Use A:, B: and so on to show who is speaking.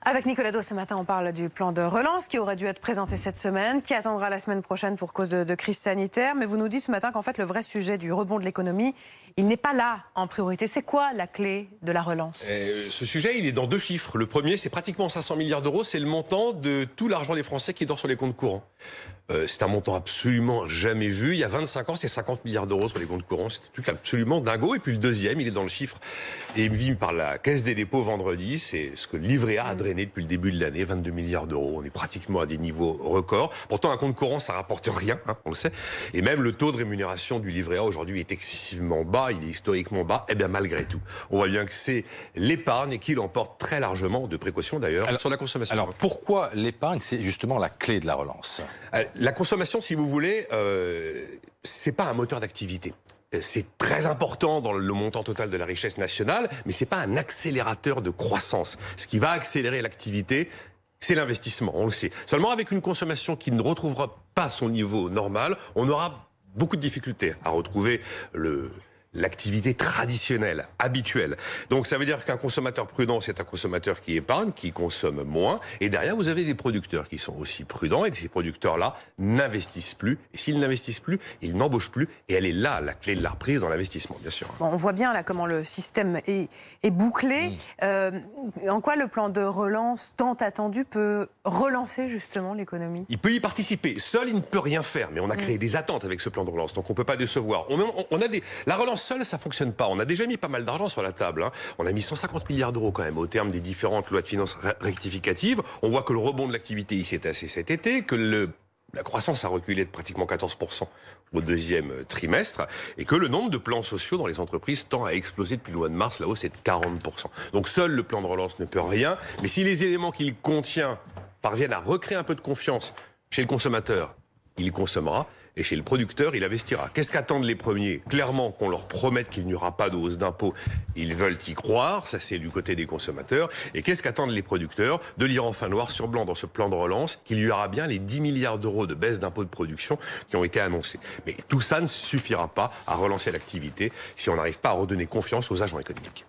A: Avec Nicolas Do, ce matin, on parle du plan de relance qui aurait dû être présenté cette semaine, qui attendra la semaine prochaine pour cause de crise sanitaire. Mais vous nous dites ce matin qu'en fait, le vrai sujet du rebond de l'économie, il n'est pas là en priorité. C'est quoi la clé de la relance?
B: Ce sujet, il est dans deux chiffres. Le premier, c'est pratiquement 500 milliards d'euros. C'est le montant de tout l'argent des Français qui dort sur les comptes courants. C'est un montant absolument jamais vu. Il y a 25 ans, c'était 50 milliards d'euros sur les comptes courants. C'était un truc absolument dingo. Et puis le deuxième, il est dans le chiffre émis par la Caisse des dépôts vendredi. C'est ce que le livret A drainé depuis le début de l'année, 22 milliards d'euros. On est pratiquement à des niveaux records. Pourtant, un compte courant, ça rapporte rien, hein, on le sait. Et même le taux de rémunération du livret A aujourd'hui est excessivement bas. Il est historiquement bas. Eh bien, malgré tout, on voit bien que c'est l'épargne qui l'emporte très largement, de précaution d'ailleurs, sur la consommation.
C: Alors, pourquoi l'épargne, c'est justement la clé de la relance?
B: La consommation, si vous voulez, c'est pas un moteur d'activité. C'est très important dans le montant total de la richesse nationale, mais c'est pas un accélérateur de croissance. Ce qui va accélérer l'activité, c'est l'investissement, on le sait. Seulement avec une consommation qui ne retrouvera pas son niveau normal, on aura beaucoup de difficultés à retrouver l'activité traditionnelle, habituelle. Donc ça veut dire qu'un consommateur prudent, c'est un consommateur qui épargne, qui consomme moins. Et derrière, vous avez des producteurs qui sont aussi prudents. Et ces producteurs-là n'investissent plus. Et s'ils n'investissent plus, ils n'embauchent plus. Et elle est là, la clé de la reprise dans l'investissement, bien sûr.
A: Bon, on voit bien là comment le système est bouclé. En quoi le plan de relance tant attendu peut relancer justement l'économie?
B: Il peut y participer. Seul, il ne peut rien faire. Mais on a créé des attentes avec ce plan de relance. Donc on ne peut pas décevoir. La relance seule, ça fonctionne pas. On a déjà mis pas mal d'argent sur la table. Hein. On a mis 150 milliards d'euros quand même au terme des différentes lois de finances rectificatives. On voit que le rebond de l'activité il s'est tassé cet été, que la croissance a reculé de pratiquement 14% au deuxième trimestre et que le nombre de plans sociaux dans les entreprises tend à exploser depuis le mois de mars. La hausse est de 40%. Donc seul le plan de relance ne peut rien. Mais si les éléments qu'il contient parviennent à recréer un peu de confiance chez le consommateur, il consommera. Et chez le producteur, il investira. Qu'est-ce qu'attendent les premiers? Clairement, qu'on leur promette qu'il n'y aura pas de hausse d'impôts. Ils veulent y croire, ça c'est du côté des consommateurs. Et qu'est-ce qu'attendent les producteurs? De lire enfin noir sur blanc dans ce plan de relance qu'il y aura bien les 10 milliards d'euros de baisse d'impôts de production qui ont été annoncés. Mais tout ça ne suffira pas à relancer l'activité si on n'arrive pas à redonner confiance aux agents économiques.